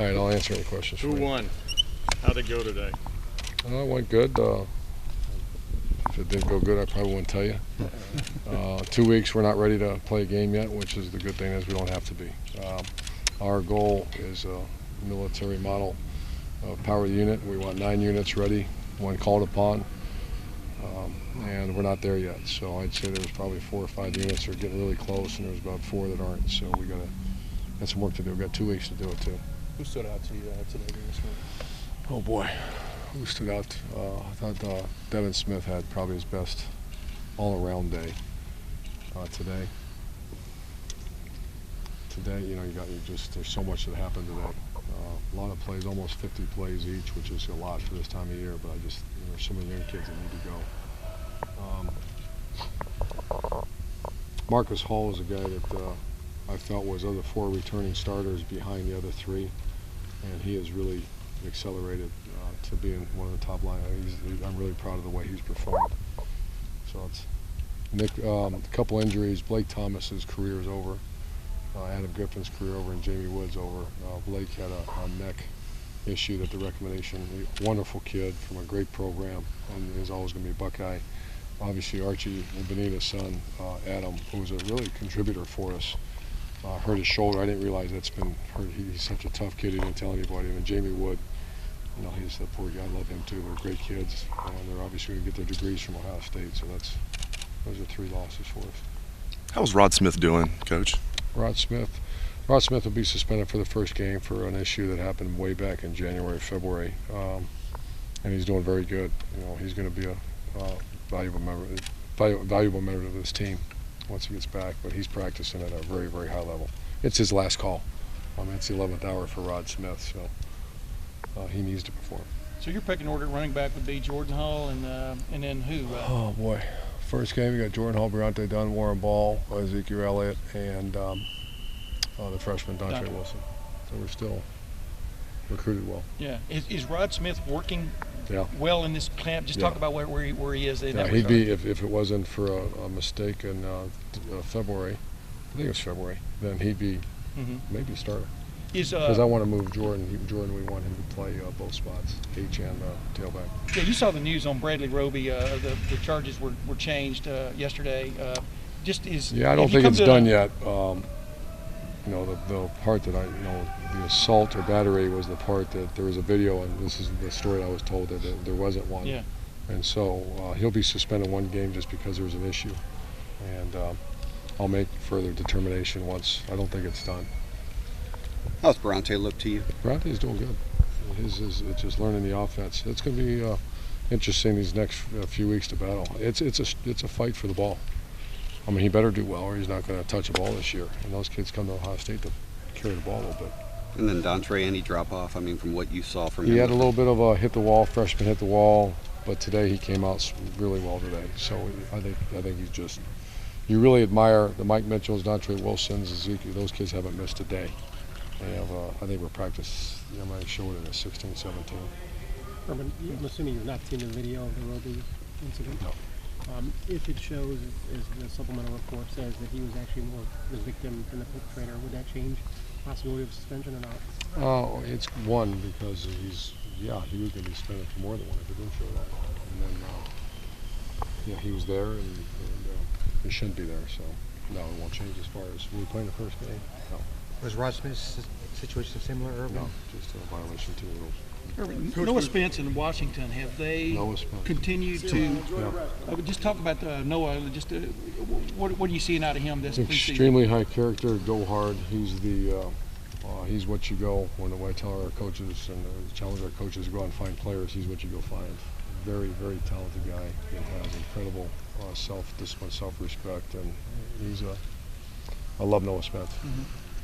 All right, I'll answer any questions. Who won? How'd it go today? It went good. If it didn't go good, I probably wouldn't tell you. 2 weeks, we're not ready to play a game yet, which is the good thing is we don't have to be. Our goal is a military model power unit. We want 9 units ready when called upon, and we're not there yet. So I'd say there's probably 4 or 5 units that are getting really close, and there's about 4 that aren't. So we got some work to do. We've got 2 weeks to do it too. Who stood out to you today? Oh boy, who stood out? I thought Devin Smith had probably his best all-around day today. Today, you know, there's so much that happened today. A lot of plays, almost 50 plays each, which is a lot for this time of year. But there's so many young kids that need to go. Marcus Hall is a guy that I felt was of the 4 returning starters behind the other 3, and he has really accelerated to being one of the top line. I'm really proud of the way he's performed. So it's Nick. A couple injuries. Blake Thomas's career is over. Adam Griffin's career over, and Jamie Wood's over. Blake had a neck issue that the recommendation. Wonderful kid from a great program, and is always going to be a Buckeye. Obviously, Archie and Benita's son, Adam, who's a really contributor for us, hurt his shoulder. I didn't realize that's been hurt. He's such a tough kid. He didn't tell anybody. And Jamie Wood, you know, he's the poor guy. I love him too. They're great kids, and they're obviously going to get their degrees from Ohio State. So those are 3 losses for us. How's Rod Smith doing, Coach? Rod Smith will be suspended for the first game for an issue that happened way back in January, February, and he's doing very good. You know, he's going to be a valuable member of this team once he gets back. But he's practicing at a very, very high level. It's his last call. It's the 11th hour for Rod Smith, so he needs to perform. So your pecking order at running back would be Jordan Hall and then who? Oh boy. First game, we got Jordan Hall, Briante Dunn, Warren Ball, Ezekiel Elliott, and the freshman Dontre Wilson. So we're still recruited well. Yeah. Is Rod Smith working Yeah. well in this camp? Just talk about where he is. Yeah, he'd be, if it wasn't for a mistake in February, I think it was February, then he'd be maybe a starter. Because I want to move Jordan. We want him to play both spots, H and tailback. Yeah, you saw the news on Bradley Roby. The charges were changed yesterday. Yeah, I don't think it's done yet. You know, the part that the assault or battery was the part that there was a video, and this is the story I was told that there wasn't one. Yeah. And so he'll be suspended 1 game just because there was an issue, and I'll make further determination once. I don't think it's done. How's Briante look to you? Briante's doing good. It's just learning the offense. It's going to be interesting these next few weeks to battle. It's a fight for the ball. I mean, he better do well, or he's not going to touch a ball this year. And those kids come to Ohio State to carry the ball a little bit. And then Dontre, any drop off? I mean, from what you saw from him? He had a little bit of a hit the wall, freshman hit the wall, but today he came out really well today. So I think he's just. You really admire the Mike Mitchells, Dontre Wilsons, Ezekiel. Those kids haven't missed a day. They have, I think we're practice. I might show it in a 16, 17. Urban, I'm assuming you've not seen the video of the Roby incident. No. If it shows, as the supplemental report says, that he was actually more the victim than the perpetrator, would that change possibility of suspension or not? Oh, it's one because he was going to be suspended for more than one if it didn't show that. And then, he was there and he shouldn't be there. So no, it won't change as far as we playing the first game. No. Was Rod Smith's situation similar, Urban? No, just a violation to the rules. Urban, Noah Spence in Washington, have they continued to just talk about Noah? Just what are you seeing out of him this preseason? Extremely high character, go hard. He's what you go when I tell our coaches and challenge our coaches to go out and find players. He's what you go find. Very, very talented guy and has incredible self-discipline, self-respect, and I love Noah Spence. Mm-hmm.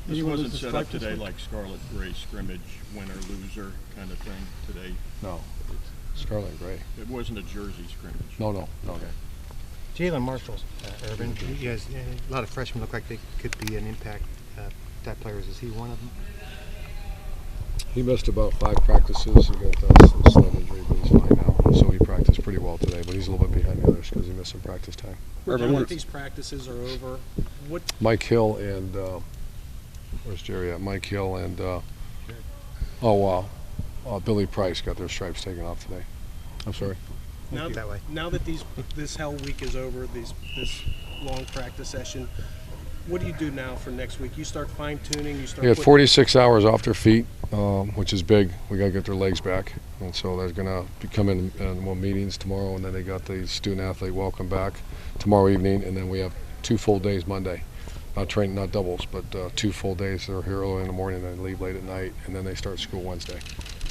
This wasn't set up today like Scarlet Gray scrimmage, winner-loser kind of thing today? No, it's Scarlet and Gray. It wasn't a jersey scrimmage? No. Okay. Jalen Marshall, Urban, yes, a lot of freshmen look like they could be an impact type players. Is he one of them? He missed about 5 practices. He got some sled injury, but he's fine now. So he practiced pretty well today, but he's a little bit behind the others because he missed some practice time. Now that these practices are over, Mike Hill and where's Jerry at? Mike Hill and Oh, wow. Billy Price got their stripes taken off today. I'm sorry. Now that way. Now that this Hell Week is over, this long practice session, what do you do now for next week? You start fine tuning. You start. They had putting- 46 hours off their feet, which is big. We got to get their legs back, and so they're going to come in meetings tomorrow, and then they got the student athlete welcome back tomorrow evening, and then we have 2 full days Monday. Not doubles, but 2 full days. They're here early in the morning and leave late at night, and then they start school Wednesday.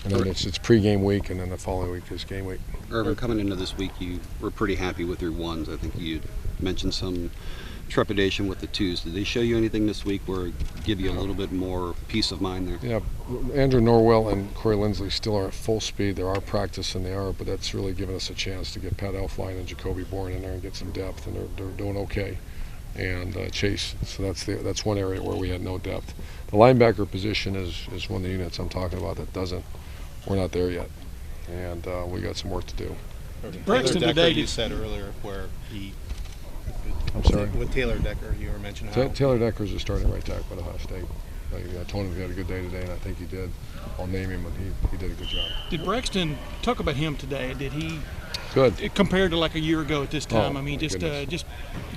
And then it's pre-game week, and then the following week is game week. Irvin, coming into this week, you were pretty happy with your ones. I think you mentioned some trepidation with the twos. Did they show you anything this week where give you a little bit more peace of mind there? Yeah, Andrew Norwell and Corey Lindsley still are at full speed. There are practice and they are, but that's really given us a chance to get Pat Elfline and Jacoby Bourne in there and get some depth, and they're doing okay. And Chase, so that's one area where we had no depth. The linebacker position is one of the units I'm talking about that doesn't. We're not there yet, and we got some work to do. Braxton Taylor today Decker, you did- said earlier where he. I'm sorry? With Taylor Decker, you were mentioning how. Taylor Decker's a starting right tackle at Ohio State. I told him he had a good day today, and I think he did. I'll name him, and he did a good job. Did Braxton talk about him today? Did he Good. compared to like a year ago at this time? Oh, I mean, my just goodness.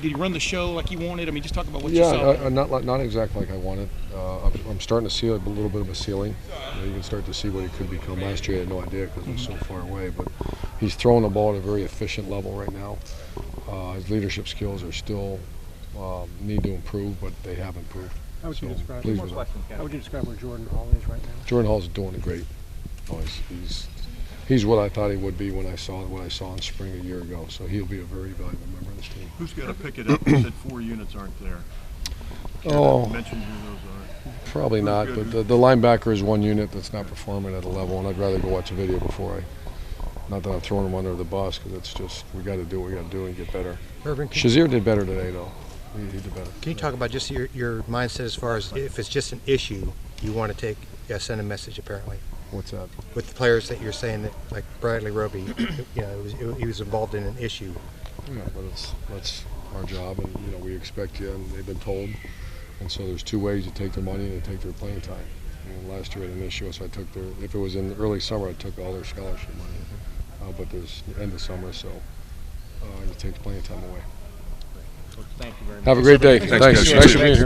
did he run the show like he wanted? I mean, just talk about what you saw. Yeah, not exactly like I wanted. I'm starting to see a little bit of a ceiling. You can start to see what he could become. Last year I had no idea because it was so far away, but he's throwing the ball at a very efficient level right now. His leadership skills are still need to improve, but they have improved. How would you So, describe? pleased with him. How would you describe where Jordan Hall is right now? Jordan Hall's doing great. Oh, he's what I thought he would be when I saw in spring a year ago. So he'll be a very valuable member of this team. Who's got to pick it up? You said 4 units aren't there. Oh, Mention who those are. probably not. Who's But good? the linebacker is one unit that's not performing at a level, and I'd rather go watch a video before not that I'm throwing him under the bus, because it's just we got to do what we got to do and get better. Irvin, Shazier did better today, though. He did better. can you talk about just your mindset as far as if it's just an issue, you want to send a message apparently What's that? with the players that you're saying that like Bradley Roby, he was involved in an issue. Yeah, but that's our job, and we expect you, and they've been told. And so there's 2 ways you take their money and take their playing time. And last year I had an issue, so I took if it was in the early summer, I took all their scholarship money. But there's the end of summer, so you take the playing time away. Thank you very much. Have a great day. Thanks, Coach. Thanks for being here.